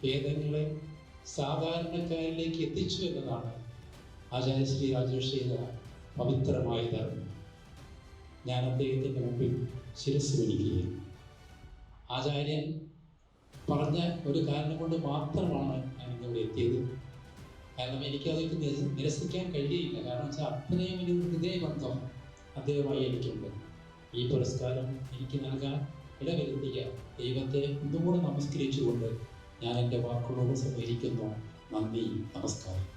വേദങ്ങളെ സാധാരണക്കാരിലേക്ക് എത്തിച്ചു എന്നതാണ് ആചാര്യശ്രീ രാജേഷ് പവിത്രമായ ധർമ്മം. ഞാൻ അദ്ദേഹത്തിൻ്റെ മുമ്പിൽ ശിരസ് വഹിക്കുകയും ആചാര്യൻ പറഞ്ഞ ഒരു കാരണം കൊണ്ട് മാത്രമാണ് ഞാൻ ഇന്നിവിടെ എത്തിയത്. കാരണം എനിക്കതൊക്കെ നിരസിക്കാൻ കഴിയില്ല. കാരണം വെച്ചാൽ അത്രയും ഒരു ഹൃദയബന്ധം അദ്ദേഹമായി എനിക്കുണ്ട്. ഈ പുരസ്കാരം എനിക്ക് നൽകാൻ ഇടവരുത്തിയ ദൈവത്തെ ഒന്നുകൂടെ നമസ്കരിച്ചുകൊണ്ട് ഞാൻ എൻ്റെ വാക്കുകളോട് സഹകരിക്കുന്നു. നന്ദി, നമസ്കാരം.